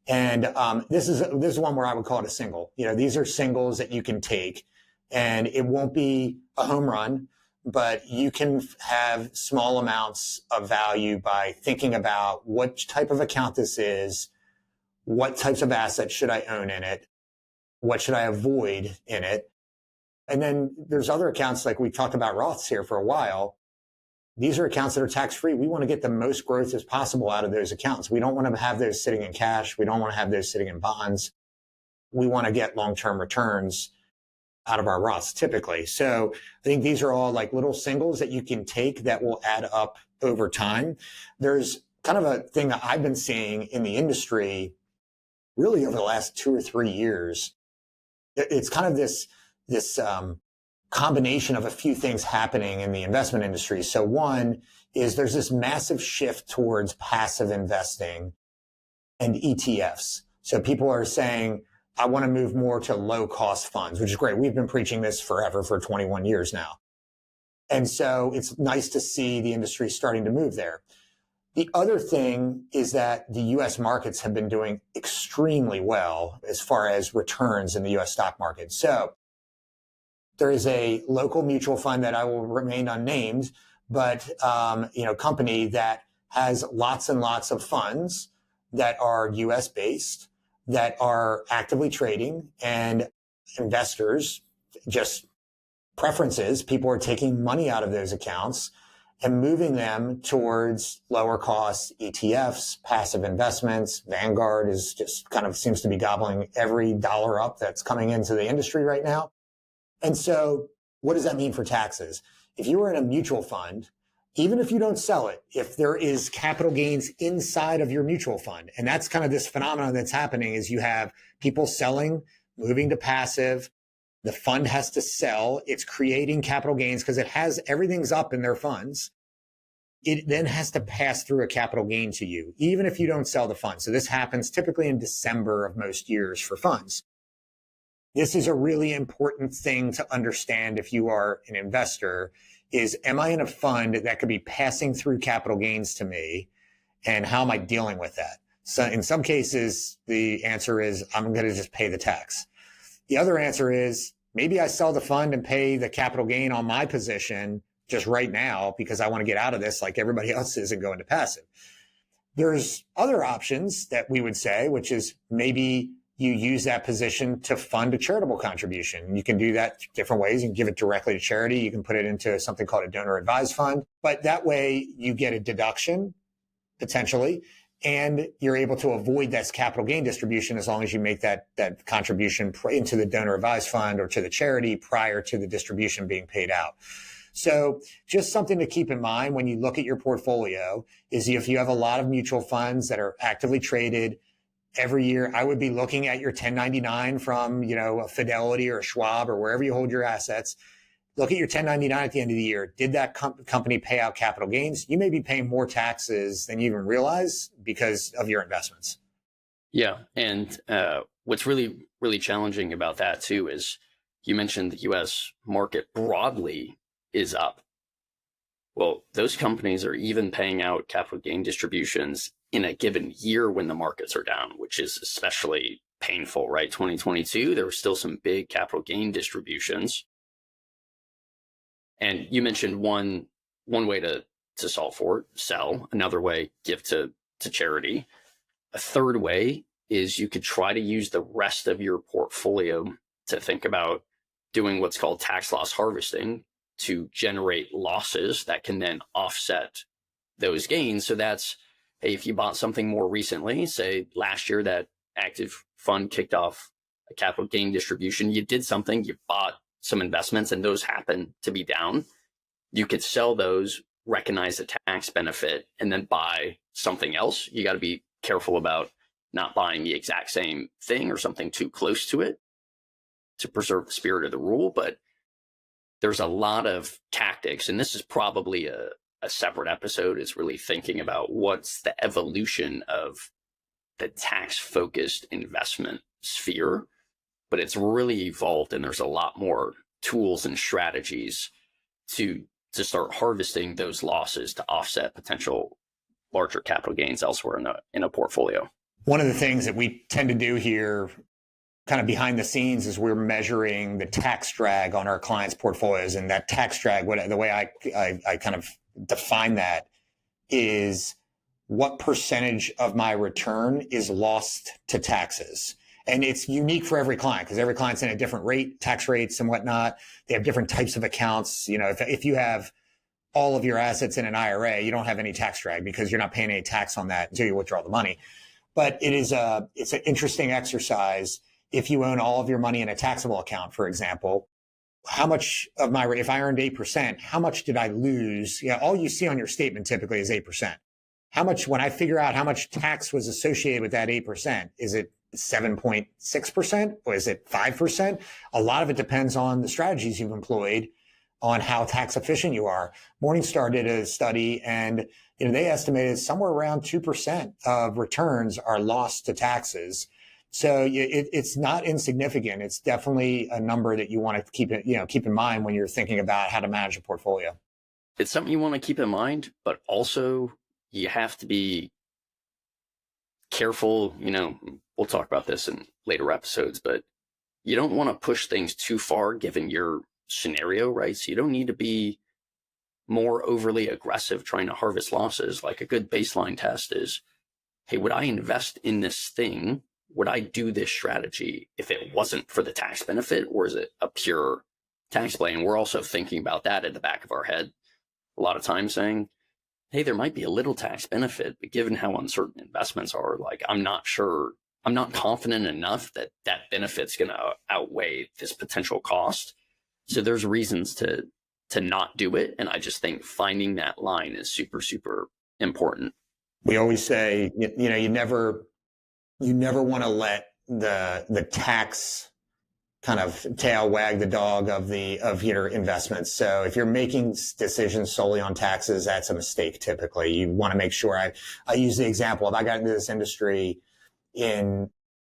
And this is one where I would call it a single. These are singles that you can take, and it won't be a home run, but you can have small amounts of value by thinking about what type of account this is, what types of assets should I own in it, what should I avoid in it. And then there's other accounts, like we talked about Roths here for a while. These are accounts that are tax-free. We want to get the most growth as possible out of those accounts. We don't want to have those sitting in cash. We don't want to have those sitting in bonds. We want to get long-term returns out of our Roths typically. So I think these are all like little singles that you can take that will add up over time. There's kind of a thing that I've been seeing in the industry really over the last 2 or 3 years. It's kind of this combination of a few things happening in the investment industry. So one is there's this massive shift towards passive investing and ETFs. So people are saying, I want to move more to low cost funds, which is great. We've been preaching this forever, for 21 years now. And so it's nice to see the industry starting to move there. The other thing is that the US markets have been doing extremely well as far as returns in the US stock market. So there is a local mutual fund that I will remain unnamed, but company that has lots and lots of funds that are US based, that are actively trading, and investors, just preferences, people are taking money out of those accounts and moving them towards lower cost ETFs, passive investments. Vanguard is just kind of seems to be gobbling every dollar up that's coming into the industry right now. And so what does that mean for taxes? If you were in a mutual fund, even if you don't sell it, if there is capital gains inside of your mutual fund, and that's kind of this phenomenon that's happening, is you have people selling, moving to passive. The fund has to sell. It's creating capital gains because everything's up in their funds. It then has to pass through a capital gain to you, even if you don't sell the fund. So this happens typically in December of most years for funds. This is a really important thing to understand if you are an investor, is am I in a fund that could be passing through capital gains to me? And how am I dealing with that? So in some cases, the answer is I'm going to just pay the tax. The other answer is maybe I sell the fund and pay the capital gain on my position just right now because I want to get out of this like everybody else is and go into passive. There's other options that we would say, which is maybe you use that position to fund a charitable contribution. You can do that different ways. You can give it directly to charity. You can put it into something called a donor advised fund. But that way you get a deduction, potentially, and you're able to avoid that capital gain distribution as long as you make that contribution into the donor advised fund or to the charity prior to the distribution being paid out. So just something to keep in mind when you look at your portfolio is if you have a lot of mutual funds that are actively traded every year, I would be looking at your 1099 from, a Fidelity or a Schwab or wherever you hold your assets. Look at your 1099 at the end of the year. Did that company pay out capital gains? You may be paying more taxes than you even realize because of your investments. Yeah. And what's really, really challenging about that too is you mentioned the US market broadly is up. Well, those companies are even paying out capital gain distributions in a given year when the markets are down, which is especially painful, right? 2022, there were still some big capital gain distributions. And you mentioned one way to solve for it, sell. Another way, give to charity. A third way is you could try to use the rest of your portfolio to think about doing what's called tax loss harvesting to generate losses that can then offset those gains. So that's, hey, if you bought something more recently, say last year that active fund kicked off a capital gain distribution, you did something, you bought some investments and those happen to be down, you could sell those, recognize the tax benefit, and then buy something else. You got to be careful about not buying the exact same thing or something too close to it to preserve the spirit of the rule. But there's a lot of tactics, and this is probably a separate episode, is really thinking about what's the evolution of the tax-focused investment sphere. But it's really evolved, and there's a lot more tools and strategies to start harvesting those losses to offset potential larger capital gains elsewhere in a portfolio. One of the things that we tend to do here, kind of behind the scenes, is we're measuring the tax drag on our clients' portfolios. And that tax drag, the way I kind of define that is what percentage of my return is lost to taxes. And it's unique for every client because every client's in a different tax rates and whatnot. They have different types of accounts. If you have all of your assets in an IRA, you don't have any tax drag because you're not paying any tax on that until you withdraw the money. But it's an interesting exercise. If you own all of your money in a taxable account, for example, how much of if I earned 8%, how much did I lose? All you see on your statement typically is 8%. How much, when I figure out how much tax was associated with that 8%, is it 7.6% or is it 5%? A lot of it depends on the strategies you've employed, on how tax efficient you are. Morningstar did a study and they estimated somewhere around 2% of returns are lost to taxes. So it's not insignificant. It's definitely a number that you want to keep in mind when you're thinking about how to manage a portfolio. It's something you want to keep in mind, but also you have to be careful. We'll talk about this in later episodes, but you don't want to push things too far given your scenario, right? So you don't need to be more overly aggressive trying to harvest losses. Like a good baseline test is, hey, would I invest in this thing? Would I do this strategy if it wasn't for the tax benefit, or is it a pure tax play? And we're also thinking about that at the back of our head a lot of times, saying, hey, there might be a little tax benefit, but given how uncertain investments are, like, I'm not confident enough that that benefit's going to outweigh this potential cost. So there's reasons to not do it. And I just think finding that line is super, super important. We always say, you never want to let the tax kind of tail wag the dog of your investments. So if you're making decisions solely on taxes, that's a mistake. Typically, you want to make sure. I use the example of, I got into this industry during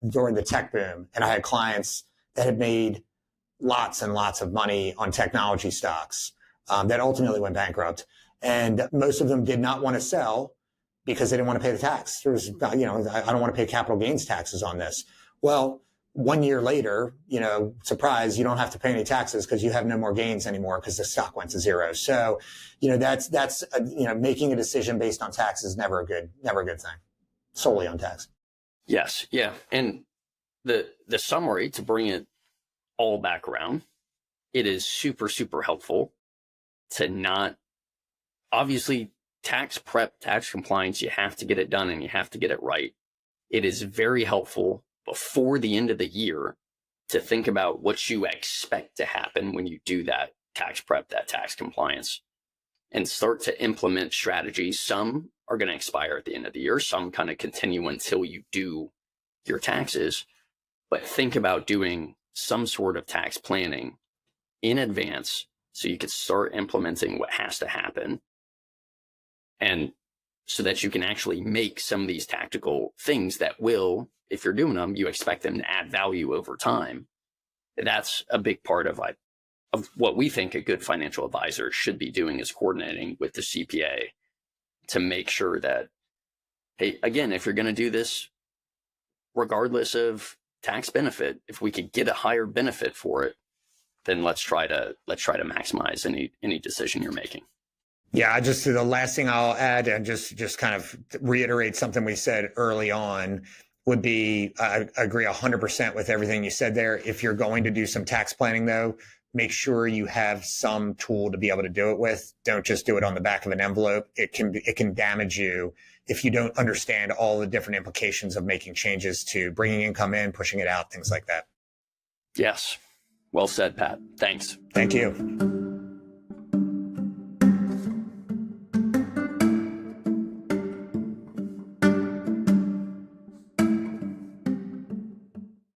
the tech boom, and I had clients that had made lots and lots of money on technology stocks that ultimately went bankrupt, and most of them did not want to sell because they didn't want to pay the tax. I don't want to pay capital gains taxes on this. Well, 1 year later, surprise, you don't have to pay any taxes because you have no more gains anymore because the stock went to zero. So, that's making a decision based on tax is never a good thing, solely on tax. Yes. Yeah. And the summary, to bring it all back around, it is super, super helpful to not, obviously, tax prep, tax compliance, you have to get it done and you have to get it right. It is very helpful before the end of the year to think about what you expect to happen when you do that tax prep, that tax compliance, and start to implement strategies. Some are going to expire at the end of the year. Some kind of continue until you do your taxes. But think about doing some sort of tax planning in advance so you can start implementing what has to happen, and so that you can actually make some of these tactical things that will, if you're doing them, you expect them to add value over time. That's a big part of what we think a good financial advisor should be doing, is coordinating with the CPA to make sure that, hey, again, if you're going to do this, regardless of tax benefit, if we could get a higher benefit for it, then let's try to maximize any decision you're making. Yeah, just the last thing I'll add, and just kind of reiterate something we said early on, would be I agree 100% with everything you said there. If you're going to do some tax planning, though, make sure you have some tool to be able to do it with. Don't just do it on the back of an envelope. It can damage you if you don't understand all the different implications of making changes to bringing income in, pushing it out, things like that. Yes. Well said, Pat. Thanks. Thank you.